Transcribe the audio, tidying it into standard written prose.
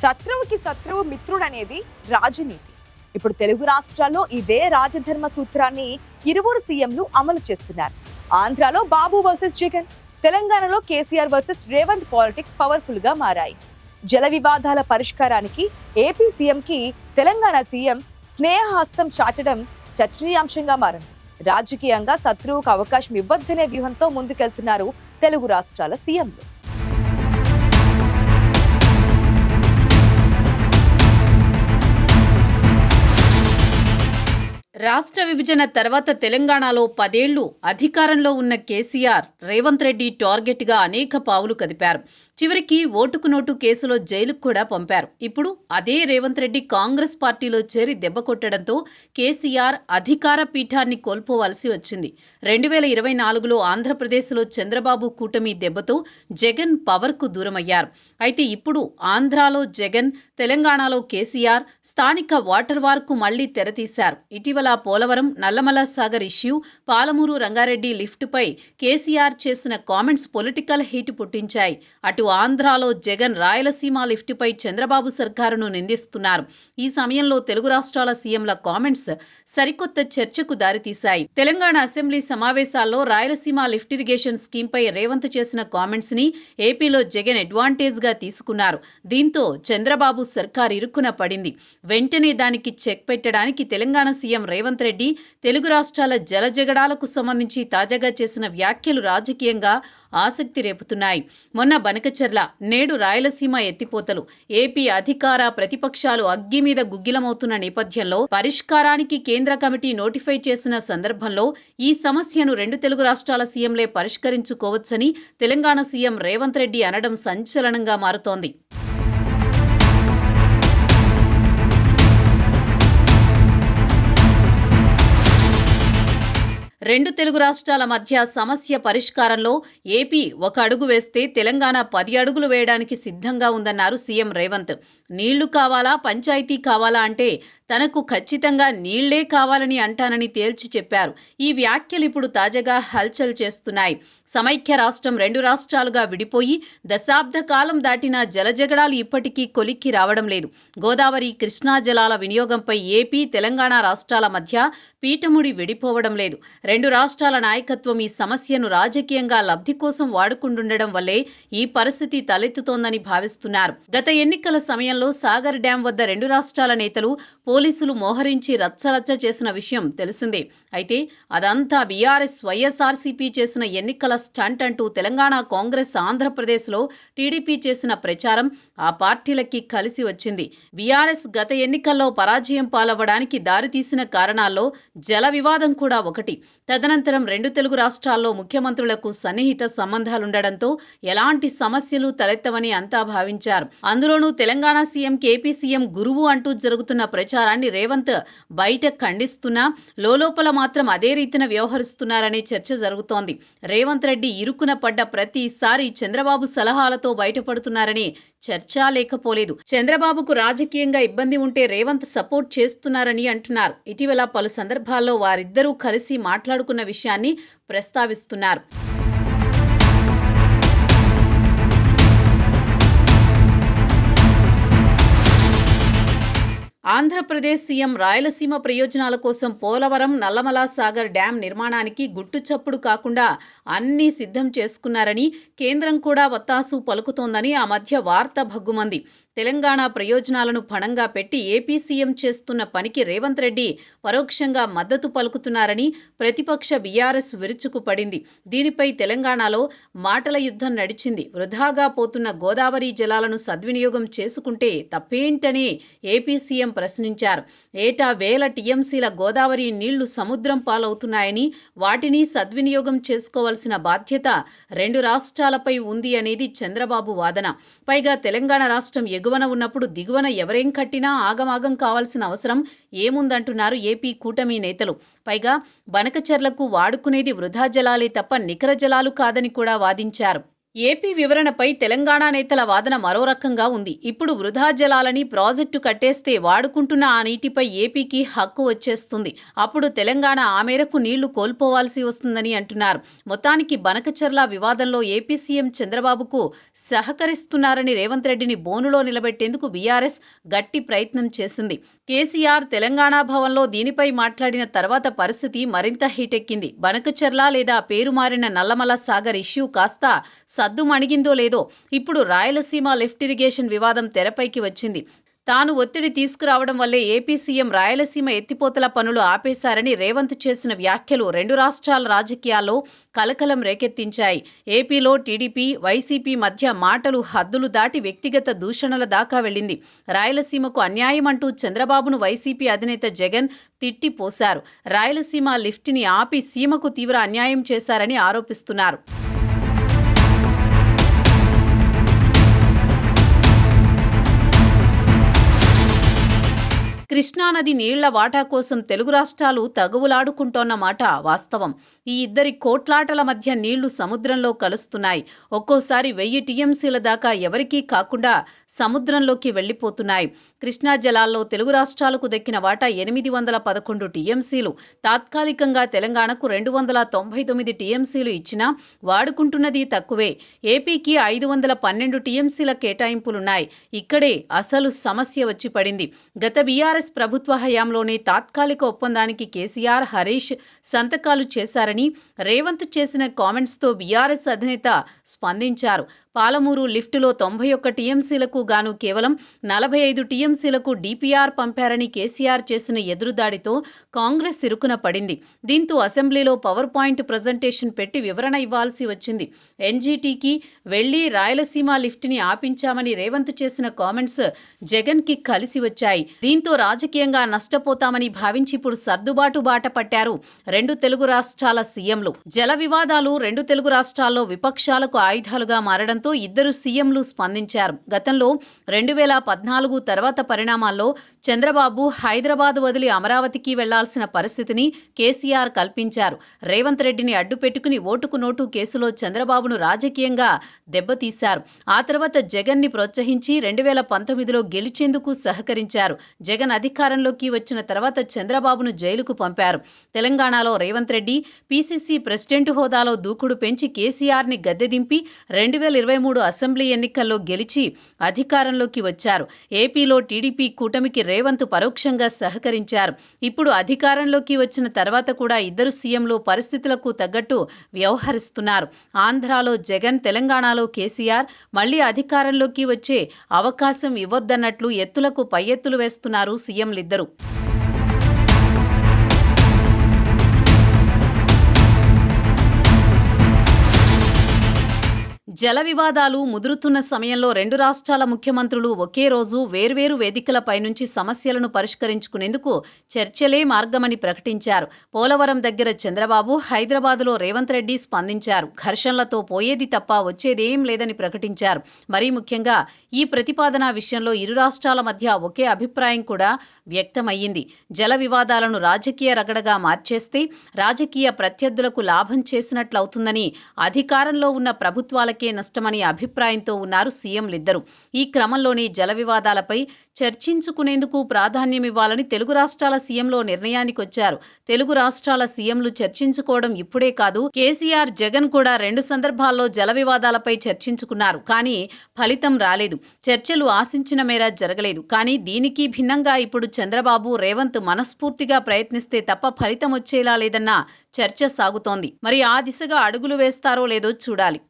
శత్రువుకి శత్రువు మిత్రుడనేది రాజనీతి. ఇప్పుడు తెలుగు రాష్ట్రాల్లో ఇదే రాజధర్మ సూత్రాన్ని ఇరువురు సీఎంలు అమలు చేస్తున్నారు. ఆంధ్రాలో బాబు వర్సెస్ జగన్, తెలంగాణలో KCR versus Revanth politics powerful గా మారాయి. జల వివాదాల పరిష్కారానికి ఏపీ సీఎంకి తెలంగాణ సీఎం స్నేహహస్తం చాచడం చర్చనీయాంశంగా మారింది. రాజకీయంగా శత్రువుకు అవకాశం ఇవ్వద్దనే వ్యూహంతో ముందుకెళ్తున్నారు తెలుగు రాష్ట్రాల సీఎంలు. రాష్ట్ర విభజన తర్వాత తెలంగాణలో 10 ఏళ్లు అధికారంలో ఉన్న కేసీఆర్ రేవంత్ రెడ్డి టార్గెట్ గా అనేక పావులు కదిపారు. చివరికి ఓటుకు నోటు కేసులో జైలుకు కూడా పంపారు. ఇప్పుడు అదే రేవంత్ రెడ్డి కాంగ్రెస్ పార్టీలో చేరి దెబ్బ కొట్టడంతో కేసీఆర్ అధికార పీఠాన్ని కోల్పోవలసి వచ్చింది. 2024లో ఆంధ్రప్రదేశ్లో చంద్రబాబు కూటమి దెబ్బతో జగన్ పవర్ కు దూరమయ్యారు. అయితే ఇప్పుడు ఆంధ్రాలో జగన్, తెలంగాణలో కేసీఆర్ స్థానిక వాటర్ వార్ కు మళ్లీ తెరతీశారు. ఇటీవల పోలవరం, నల్లమల సాగర్ ఇష్యూ, పాలమూరు రంగారెడ్డి లిఫ్ట్ పై కేసీఆర్ చేసిన కామెంట్స్ పొలిటికల్ హీట్ పుట్టించాయి. అటు ఆంధ్రాలో జగన్ రాయలసీమ లిఫ్ట్ పై చంద్రబాబు సర్కారును నిందిస్తున్నారు. ఈ సమయంలో తెలుగు రాష్ట్రాల సీఎంల కామెంట్స్ సరికొత్త చర్చకు దారితీశాయి. తెలంగాణ అసెంబ్లీ సమావేశాల్లో రాయలసీమ లిఫ్ట్ ఇరిగేషన్ స్కీమ్ పై రేవంత్ చేసిన కామెంట్స్ ని ఏపీలో జగన్ అడ్వాంటేజ్ గా తీసుకున్నారు. దీంతో చంద్రబాబు సర్కార్ ఇరుక్కున పడింది. వెంటనే దానికి చెక్ పెట్టడానికి తెలంగాణ సీఎం రేవంత్ రెడ్డి తెలుగు రాష్ట్రాల జలజగడాలకు సంబంధించి తాజాగా చేసిన వ్యాఖ్యలు రాజకీయంగా ఆసక్తి రేపుతున్నాయి. మొన్న బనకచర్ల, నేడు రాయలసీమ ఎత్తిపోతలు, ఏపీ అధికార ప్రతిపక్షాలు అగ్గి మీద గుగ్గిలమవుతున్న నేపథ్యంలో పరిష్కారానికి కేంద్ర కమిటీ నోటిఫై చేసిన సందర్భంలో ఈ సమస్యను 2 తెలుగు రాష్ట్రాల సీఎంలే పరిష్కరించుకోవచ్చని తెలంగాణ సీఎం రేవంత్ రెడ్డి అనడం సంచలనంగా మారుతోంది. 2 తెలుగు రాష్ట్రాల మధ్య సమస్య పరిష్కారంలో ఏపీ ఒక అడుగు వేస్తే తెలంగాణ 10 అడుగులు వేయడానికి సిద్ధంగా ఉందన్నారు సీఎం రేవంత్. నీళ్లు కావాలా, పంచాయతీ కావాలా అంటే తనకు ఖచ్చితంగా నీళ్లే కావాలని అంటానని తేల్చి చెప్పారు. ఈ వ్యాఖ్యలు ఇప్పుడు తాజాగా హల్చల్ చేస్తున్నాయి. సమైక్య రాష్ట్రం 2 రాష్ట్రాలుగా విడిపోయి దశాబ్ద కాలం దాటిన జలజగడాలు ఇప్పటికీ కొలిక్కి రావడం లేదు. గోదావరి, కృష్ణా జలాల వినియోగంపై ఏపీ, తెలంగాణ రాష్ట్రాల మధ్య పీఠముడి విడిపోవడం లేదు. 2 రాష్ట్రాల నాయకత్వం ఈ సమస్యను రాజకీయంగా లబ్ధి కోసం వాడుకుంటుండడం వల్లే ఈ పరిస్థితి తలెత్తుతోందని భావిస్తున్నారు. గత ఎన్నికల సమయంలో సాగర్ డ్యాం వద్ద 2 రాష్ట్రాల నేతలు, పోలీసులు మోహరించి రచ్చరచ్చ చేసిన విషయం తెలిసిందే. అయితే అదంతా బీఆర్ఎస్, వైఎస్ఆర్సీపీ చేసిన ఎన్నికల స్టంట్ అంటూ తెలంగాణ కాంగ్రెస్, ఆంధ్రప్రదేశ్లో టీడీపీ చేసిన ప్రచారం ఆ పార్టీలకి కలిసి వచ్చింది. బీఆర్ఎస్ గత ఎన్నికల్లో పరాజయం పాలవ్వడానికి దారితీసిన కారణాల్లో జల వివాదం కూడా ఒకటి. తదనంతరం 2 తెలుగు రాష్ట్రాల్లో ముఖ్యమంత్రులకు సన్నిహిత సంబంధాలుండడంతో ఎలాంటి సమస్యలు తలెత్తవని అంతా భావించారు. అందులోనూ తెలంగాణ సీఎం, ఏపీ సీఎం గురువు అంటూ జరుగుతున్న ప్రచారాన్ని రేవంత్ బయట ఖండిస్తున్నా లోలోపల మాత్రం అదే రీతిన వ్యవహరిస్తున్నారనే చర్చ జరుగుతోంది. రేవంత్ రెడ్డి ఇరుకున పడ్డ ప్రతిసారి చంద్రబాబు సలహాలతో బయటపడుతున్నారనే చర్చ లేకపోలేదు. చంద్రబాబుకు రాజకీయంగా ఇబ్బంది ఉంటే రేవంత్ సపోర్ట్ చేస్తున్నారని అంటున్నారు. ఇటీవల పలు సందర్భాల్లో వారిద్దరూ కలిసి మాట్లాడుకున్న విషయాన్ని ప్రస్తావిస్తున్నారు. ఆంధ్రప్రదేశ్ సీఎం రాయలసీమ ప్రయోజనాల కోసం పోలవరం, నల్లమల సాగర్ డ్యాం నిర్మాణానికి గుట్టుచప్పుడు కాకుండా అన్నీ సిద్ధం చేసుకున్నారని, కేంద్రం కూడా వత్తాసు పలుకుతోందని ఆ మధ్య వార్త భగ్గుమంది. తెలంగాణ ప్రయోజనాలను పణంగా పెట్టి ఏపీ సీఎం చేస్తున్న పనికి రేవంత్ రెడ్డి పరోక్షంగా మద్దతు పలుకుతున్నారని ప్రతిపక్ష బీఆర్ఎస్ విరుచుకుపడింది. దీనిపై తెలంగాణలో మాటల యుద్ధం నడిచింది. వృధాగా పోతున్న గోదావరి జలాలను సద్వినియోగం చేసుకుంటే తప్పేంటని ఏపీ సీఎం ప్రశ్నించారు. ఏటా వేల టీఎంసీల గోదావరి నీళ్లు సముద్రం పాలవుతున్నాయని, వాటిని సద్వినియోగం చేసుకోవాల్సిన బాధ్యత 2 రాష్ట్రాలపై ఉంది అనేది చంద్రబాబు వాదన. పైగా తెలంగాణ రాష్ట్రం ఎగువన ఉన్నప్పుడు దిగువన ఎవరేం కట్టినా ఆగమాగం కావాల్సిన అవసరం ఏముందంటున్నారు ఏపీ కూటమి నేతలు. పైగా బనకచర్లకు వాడుకునేది వృధా జలాలే తప్ప నికర జలాలు కాదని కూడా వాదించారు. ఏపీ వివరణపై తెలంగాణ నేతల వాదన మరో రకంగా ఉంది. ఇప్పుడు వృధా జలాలని ప్రాజెక్టు కట్టేస్తే వాడుకుంటున్న ఆ నీటిపై ఏపీకి హక్కు వచ్చేస్తుంది. అప్పుడు తెలంగాణ ఆ మేరకు నీళ్లు కోల్పోవాల్సి వస్తుందని అంటున్నారు. మొత్తానికి బనకచర్ల వివాదంలో ఏపీ సీఎం చంద్రబాబుకు సహకరిస్తున్నారని రేవంత్ రెడ్డిని బోనులో నిలబెట్టేందుకు బీఆర్ఎస్ గట్టి ప్రయత్నం చేసింది. కేసీఆర్ తెలంగాణ భవన్లో దీనిపై మాట్లాడిన తర్వాత పరిస్థితి మరింత హీటెక్కింది. బనకచర్ల లేదా పేరు మారిన నల్లమల సాగర్ ఇష్యూ కాస్త సద్దుమణిగిందో లేదో ఇప్పుడు రాయలసీమ లిఫ్ట్ ఇరిగేషన్ వివాదం తెరపైకి వచ్చింది. తాను ఒత్తిడి తీసుకురావడం వల్లే ఏపీ సీఎం రాయలసీమ ఎత్తిపోతల పనులు ఆపేశారని రేవంత్ చేసిన వ్యాఖ్యలు రెండు రాష్ట్రాల రాజకీయాల్లో కలకలం రేకెత్తించాయి. ఏపీలో టీడీపీ, వైసీపీ మధ్య మాటలు హద్దులు దాటి వ్యక్తిగత దూషణల దాకా వెళ్లింది. రాయలసీమకు అన్యాయం అంటూ చంద్రబాబును వైసీపీ అధినేత జగన్ తిట్టిపోశారు. రాయలసీమ లిఫ్ట్ని ఆపి సీమకు తీవ్ర అన్యాయం చేశారని ఆరోపిస్తున్నారు. కృష్ణానది నీళ్ల వాటా కోసం తెలుగు రాష్ట్రాలు తగువులాడుకుంటోన్న మాట వాస్తవం. ఈ ఇద్దరి కోట్లాటల మధ్య నీళ్లు సముద్రంలో కలుస్తున్నాయి. ఒక్కోసారి 1000 టీఎంసీల దాకా ఎవరికీ కాకుండా సముద్రంలోకి వెళ్లిపోతున్నాయి. కృష్ణా జలాల్లో తెలుగు రాష్ట్రాలకు దక్కిన వాటా 811 టీఎంసీలు. తాత్కాలికంగా తెలంగాణకు 299 టీఎంసీలు ఇచ్చినా వాడుకుంటున్నది తక్కువే. ఏపీకి 512 టీఎంసీల కేటాయింపులున్నాయి. ఇక్కడే అసలు సమస్య వచ్చి పడింది. గత బీఆర్ఎస్ ప్రభుత్వ హయాంలోనే తాత్కాలిక ఒప్పందానికి కేసీఆర్, హరీష్ సంతకాలు చేశారని రేవంత్ చేసిన కామెంట్స్తో బీఆర్ఎస్ అధినేత స్పందించారు. పాలమూరు లిఫ్టులో 91 టీఎంసీలకు గాను కేవలం 45 టీఎంసీలకు డీపీఆర్ పంపారని కేసీఆర్ చేసిన ఎదురుదాడితో కాంగ్రెస్ ఇరుకున పడింది. దీంతో అసెంబ్లీలో పవర్ పాయింట్ ప్రజెంటేషన్ పెట్టి వివరణ ఇవ్వాల్సి వచ్చింది. ఎన్జీటీకి వెళ్లి రాయలసీమ లిఫ్ట్ని ఆపించామని రేవంత్ చేసిన కామెంట్స్ జగన్కి కలిసి వచ్చాయి. దీంతో రాజకీయంగా నష్టపోతామని భావించి ఇప్పుడు సర్దుబాటు బాట పట్టారు రెండు తెలుగు రాష్ట్రాల సీఎంలు. జల వివాదాలు రెండు తెలుగు రాష్ట్రాల్లో విపక్షాలకు ఆయుధాలుగా మారడంతో ఇద్దరు సీఎంలు స్పందించారు. గతంలో 2014 తర్వాత పరిణామాల్లో చంద్రబాబు హైదరాబాద్ వదిలి అమరావతికి వెళ్లాల్సిన పరిస్థితిని కేసీఆర్ కల్పించారు. రేవంత్ రెడ్డిని అడ్డుపెట్టుకుని ఓటుకు నోటు కేసులో చంద్రబాబును రాజకీయంగా దెబ్బతీశారు. ఆ తర్వాత జగన్ ని ప్రోత్సహించి 2019లో గెలిచేందుకు సహకరించారు. జగన్ అధికారంలోకి వచ్చిన తర్వాత చంద్రబాబును జైలుకు పంపారు. తెలంగాణలో రేవంత్ రెడ్డి పీసీసీ ప్రెసిడెంట్ హోదాలో దూకుడు పెంచి కేసీఆర్ ని గద్దెదింపి 2023 అసెంబ్లీ ఎన్నికల్లో గెలిచి అధికారంలోకి వచ్చారు. ఏపీలో టీడీపీ కూటమికి రేవంత్ పరోక్షంగా సహకరించారు. ఇప్పుడు అధికారంలోకి వచ్చిన తర్వాత కూడా ఇద్దరు సీఎంలు పరిస్థితులకు తగ్గట్టు వ్యవహరిస్తున్నారు. ఆంధ్రాలో జగన్, తెలంగాణలో కేసీఆర్ మళ్లీ అధికారంలోకి వచ్చే అవకాశం ఇవ్వొద్దన్నట్లు ఎత్తులకు పై ఎత్తులు వేస్తున్నారు సీఎంలిద్దరూ. జల వివాదాలు ముదురుతున్న సమయంలో రెండు రాష్ట్రాల ముఖ్యమంత్రులు ఒకే రోజు వేర్వేరు వేదికలపై నుంచి సమస్యలను పరిష్కరించుకునేందుకు చర్చలే మార్గమని ప్రకటించారు. పోలవరం దగ్గర చంద్రబాబు, హైదరాబాదులో రేవంత్ రెడ్డి స్పందించారు. ఘర్షణలతో పోయేది తప్ప వచ్చేదేం లేదని ప్రకటించారు. మరీ ముఖ్యంగా ఈ ప్రతిపాదన విషయంలో ఇరు రాష్ట్రాల మధ్య ఒకే అభిప్రాయం కూడా వ్యక్తమయ్యింది. జల వివాదాలను రాజకీయ రగడగా మార్చేస్తే రాజకీయ ప్రత్యర్థులకు లాభం చేసినట్లవుతుందని, అధికారంలో ఉన్న ప్రభుత్వాలకే నష్టమని అభిప్రాయంతో ఉన్నారు సీఎంలిద్దరూ. ఈ క్రమంలోనే జల వివాదాలపై చర్చించుకునేందుకు ప్రాధాన్యమివ్వాలని తెలుగు రాష్ట్రాల సీఎంలో నిర్ణయానికొచ్చారు. తెలుగు రాష్ట్రాల సీఎంలు చర్చించుకోవడం ఇప్పుడే కాదు, కేసీఆర్, జగన్ కూడా 2 సందర్భాల్లో జల వివాదాలపై చర్చించుకున్నారు. కానీ ఫలితం రాలేదు. చర్చలు ఆశించిన మేర జరగలేదు. కానీ దీనికి భిన్నంగా ఇప్పుడు చంద్రబాబు, రేవంత్ మనస్ఫూర్తిగా ప్రయత్నిస్తే తప్ప ఫలితం వచ్చేలా లేదన్న చర్చ సాగుతోంది. మరి ఆ దిశగా అడుగులు వేస్తారో లేదో చూడాలి.